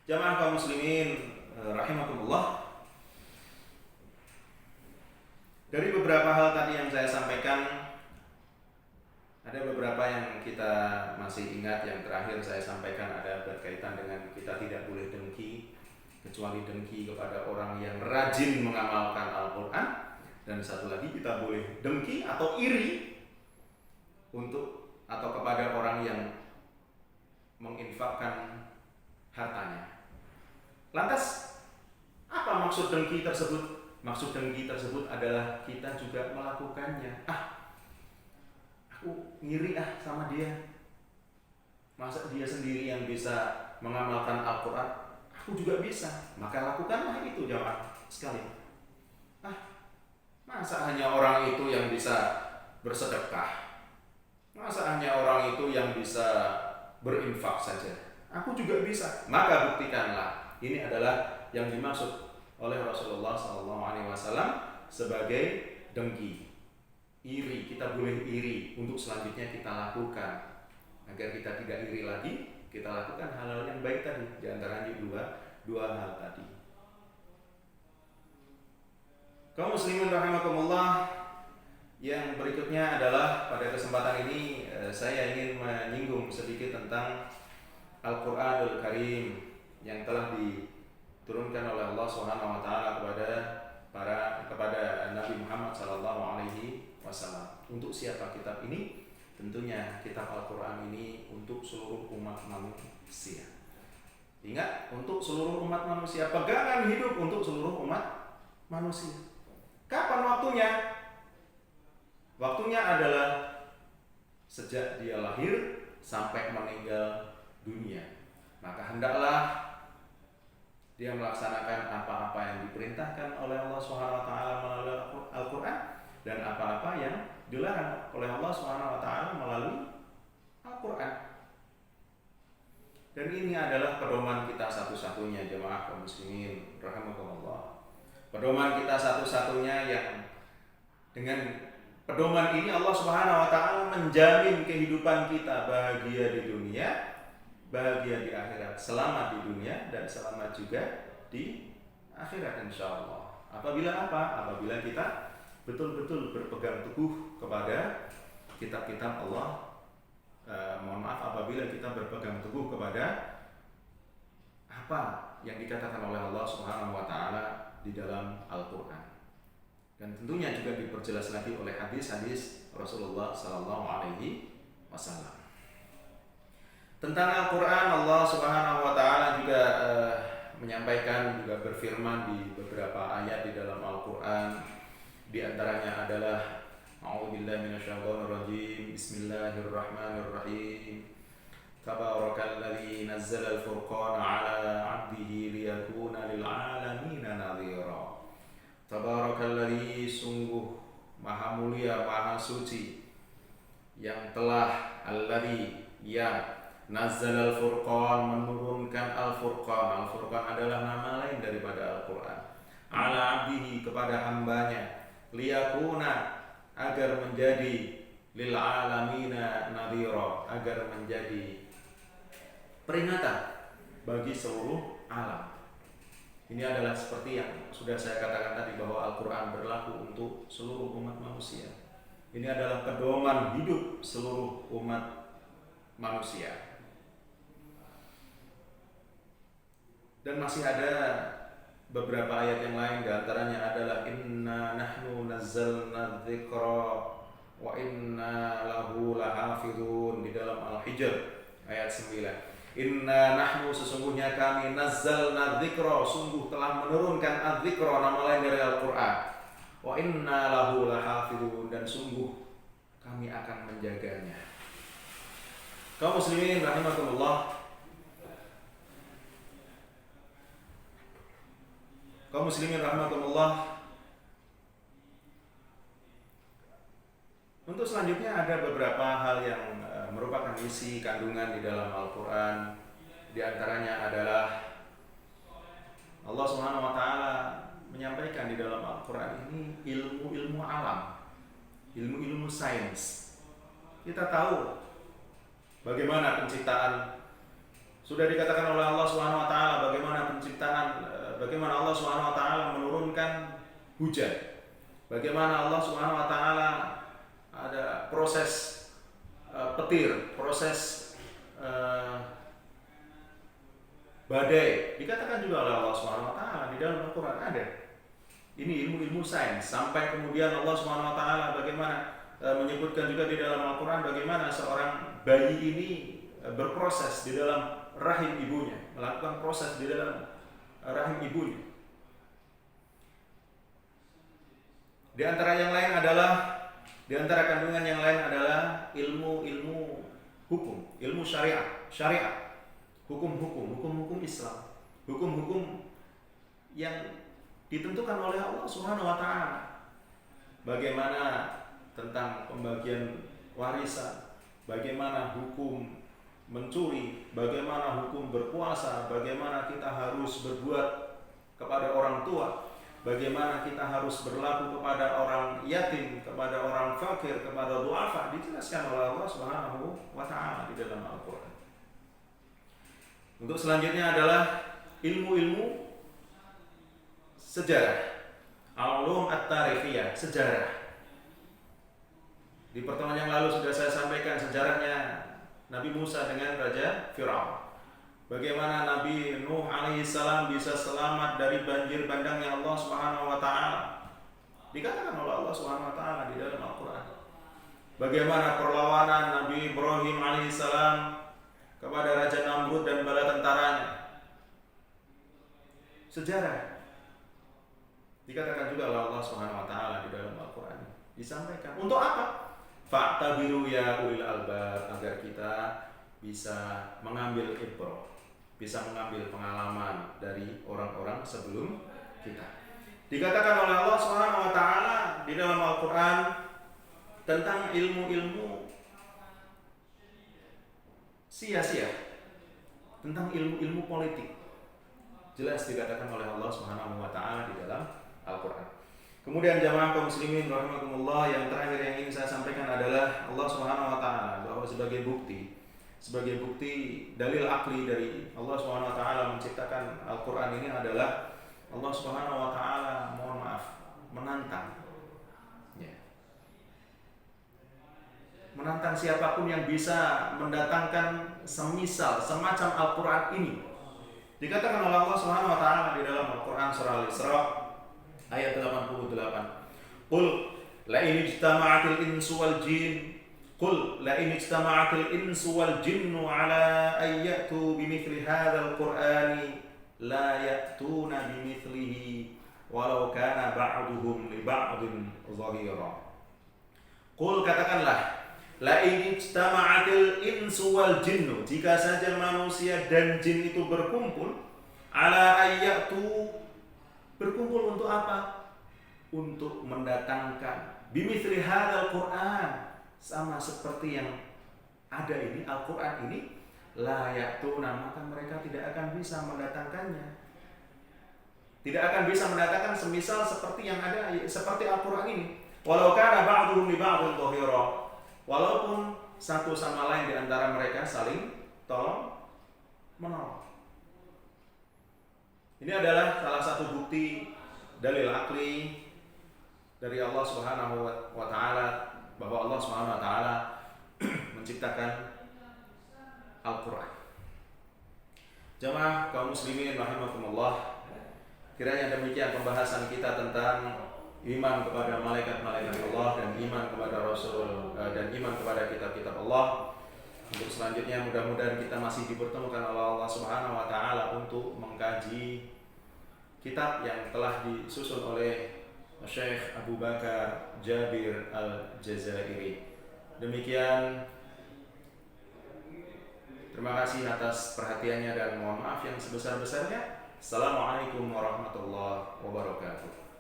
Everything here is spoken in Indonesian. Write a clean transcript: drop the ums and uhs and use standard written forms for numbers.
Jamaah kaum muslimin rahimakumullah. Dari beberapa hal tadi yang saya sampaikan, ada beberapa yang kita masih ingat. Yang terakhir saya sampaikan ada berkaitan dengan kita tidak boleh dengki, kecuali dengki kepada orang yang rajin mengamalkan Al-Quran. Dan satu lagi, kita boleh dengki atau iri atau kepada orang yang menginfakkan hartanya. Lantas, apa maksud dengki tersebut? Maksud dengki tersebut adalah kita juga melakukannya. Aku ngiri sama dia. Masa dia sendiri yang bisa mengamalkan Al-Quran, aku juga bisa. Maka lakukanlah itu, jamaah sekalian. Masa hanya orang itu yang bisa bersedekah? Masa hanya orang itu yang bisa berinfak saja? Aku juga bisa. Maka buktikanlah. Ini adalah yang dimaksud oleh Rasulullah SAW sebagai dengki, iri. Kita boleh iri untuk selanjutnya kita lakukan. Agar kita tidak iri lagi, kita lakukan hal-hal yang baik tadi. Di antaranya dua hal tadi. Kaum muslimin rahimakumullah, yang berikutnya adalah pada kesempatan ini saya ingin menyinggung sedikit tentang Al-Quranul Karim yang telah diturunkan oleh Allah Subhanahu wa taala kepada Nabi Muhammad sallallahu alaihi wasallam. Untuk siapa kitab ini? Tentunya kitab Al-Quran ini untuk seluruh umat manusia. Ingat, untuk seluruh umat manusia, pegangan hidup untuk seluruh umat manusia. Kapan waktunya? Waktunya adalah sejak dia lahir sampai meninggal dunia. Maka hendaklah dia melaksanakan apa-apa yang diperintahkan oleh Allah Subhanahu wa taala melalui Al-Quran dan apa-apa yang dilarang oleh Allah Subhanahu wa taala melalui Al-Quran. Dan ini adalah pedoman kita satu-satunya, jemaah kaum muslimin rahimakumullah. Pedoman kita satu-satunya yang dengan pedoman ini Allah Subhanahu wa taala menjamin kehidupan kita bahagia di dunia, bahagia di akhirat, selamat di dunia dan selamat juga di akhirat insyaallah. Apabila kita betul-betul berpegang teguh kepada kitab-kitab Allah. Apabila kita berpegang teguh kepada apa yang dikatakan oleh Allah Subhanahu wa taala di dalam Al-Quran. Dan tentunya juga diperjelas lagi oleh hadis-hadis Rasulullah sallallahu alaihi wasallam. Tentang Al-Quran, Allah Subhanahu wa taala juga menyampaikan, juga berfirman di beberapa ayat di dalam Al-Quran. Di antaranya adalah A'udzubillahi minasyaitonir rajim. Bismillahirrahmanirrahim. Tabarakalladzi nazzala al-furqana 'ala 'abdihi liyakuna lil 'alamina nadhira. Tabarakalladzi, sungguh maha mulia, maha suci yang telah alladzi yang nazzala al-furqan, menurunkan al-furqan. Al-furqan adalah nama lain daripada Al-Quran. 'Ala 'abdihi, kepada hambanya, liyakuna, agar menjadi lil alamina nadhira, agar menjadi peringatan bagi seluruh alam. Ini adalah seperti yang sudah saya katakan tadi, bahwa Al-Quran berlaku untuk seluruh umat manusia. Ini adalah pedoman hidup seluruh umat manusia. Dan masih ada beberapa ayat yang lain, diantaranya adalah inna nahnu nazzalna dzikra wa inna lahu lahafidun, di dalam Al-Hijr ayat 9. Inna nahnu, sesungguhnya kami, nazzalna dzikra, sungguh telah menurunkan adzikra, nama lain dari Al-Quran. Wa inna lahu lahafidun, dan sungguh kami akan menjaganya. Kaum muslimin rahimakumullah, kaum muslimin rahmatullah. Untuk selanjutnya ada beberapa hal yang merupakan isi kandungan di dalam Al-Quran. Di antaranya adalah Allah Subhanahu wa taala menyampaikan di dalam Al-Quran ini ilmu-ilmu alam, ilmu-ilmu sains. Kita tahu bagaimana penciptaan. Sudah dikatakan oleh Allah Subhanahu wa taala bagaimana bagaimana Allah Subhanahu wa taala menurunkan hujan. Bagaimana Allah Subhanahu wa taala ada proses petir, proses badai. Dikatakan juga oleh Allah Subhanahu wa taala di dalam Al-Qur'an ada. Ini ilmu-ilmu sains. Sampai kemudian Allah Subhanahu wa taala bagaimana menyebutkan juga di dalam Al-Qur'an bagaimana seorang bayi ini berproses di dalam rahim ibunya, melakukan proses di dalam rahim ibunya. Di antara yang lain adalah, di antara kandungan yang lain adalah ilmu-ilmu hukum, ilmu syariat, hukum-hukum Islam, hukum-hukum yang ditentukan oleh Allah Subhanahu wa taala. Bagaimana tentang pembagian warisan, bagaimana hukum mencuri, bagaimana hukum berpuasa, bagaimana kita harus berbuat kepada orang tua, bagaimana kita harus berlaku kepada orang yatim, kepada orang fakir, kepada du'afa, dijelaskan oleh Allah Subhanahu wa taala di dalam Al-Qur'an. Untuk selanjutnya adalah ilmu-ilmu sejarah, ulum at-tarikhiyah, sejarah. Di pertemuan yang lalu sudah saya sampaikan sejarahnya Nabi Musa dengan Raja Fir'aun. Bagaimana Nabi Nuh alaihissalam bisa selamat dari banjir bandangnya Allah Subhanahu wa taala. Dikatakan oleh Allah Subhanahu wa taala di dalam Al-Qur'an. Bagaimana perlawanan Nabi Ibrahim alaihissalam kepada Raja Namrud dan bala tentaranya. Sejarah. Dikatakan juga oleh Allah Subhanahu wa taala di dalam Al-Qur'an. Disampaikan. Untuk apa? Fa'tabiru ya ulil albab, agar kita bisa mengambil ibrah, bisa mengambil pengalaman dari orang-orang sebelum kita. Dikatakan oleh Allah Subhanahu wa taala di dalam Al-Qur'an tentang ilmu-ilmu sia-sia, tentang ilmu-ilmu politik. Jelas dikatakan oleh Allah Subhanahu wa taala di dalam Al-Qur'an. Kemudian jamaah kaum muslimin rahimakumullah, yang terakhir yang ingin saya sampaikan adalah Allah Subhanahu wa taala bahwa sebagai bukti dalil akli dari Allah Subhanahu wa taala menciptakan Al-Qur'an ini adalah Allah Subhanahu wa taala, mohon maaf, menantang. Ya. Menantang siapapun yang bisa mendatangkan semisal semacam Al-Qur'an ini. Dikatakan oleh Allah Subhanahu wa taala di dalam Al-Qur'an surah Al-Isra ayat 88. Qul la in ijtama'atil insu wal jin Qul la in ijtama'atil insu wal jinnu ala an ya'tu bimithli hadzal qur'ani la ya'tuna bimithlihi walau kana ba'duhum li ba'din dhahira. Qul, katakanlah, la in ijtama'atil insu wal jinnu, jika saja manusia dan jin itu berkumpul, ala an ya'tu, berkumpul untuk apa? Untuk mendatangkan bimithli hadzal Qur'an, sama seperti yang ada ini, Al-Qur'an ini, la ya'tuna, maka mereka tidak akan bisa mendatangkannya. Tidak akan bisa mendatangkan semisal seperti yang ada, seperti Al-Qur'an ini. Walau kana ba'duhum li ba'dhin dhahira, walaupun satu sama lain di antara mereka saling tolong menolong. Ini adalah salah satu bukti dalil akli dari Allah Subhanahu wa taala bahwa Allah Subhanahu wa taala menciptakan Al-Qur'an. Jamaah kaum muslimin rahimakumullah, kiranya demikian pembahasan kita tentang iman kepada malaikat-malaikat Allah dan iman kepada Rasul dan iman kepada kitab-kitab Allah. Untuk selanjutnya mudah-mudahan kita masih dipertemukan oleh Allah Subhanahu wa taala untuk mengkaji kitab yang telah disusun oleh Syekh Abu Bakar Jabir Al-Jazairi. Demikian, terima kasih atas perhatiannya dan mohon maaf yang sebesar-besarnya. Assalamualaikum warahmatullahi wabarakatuh.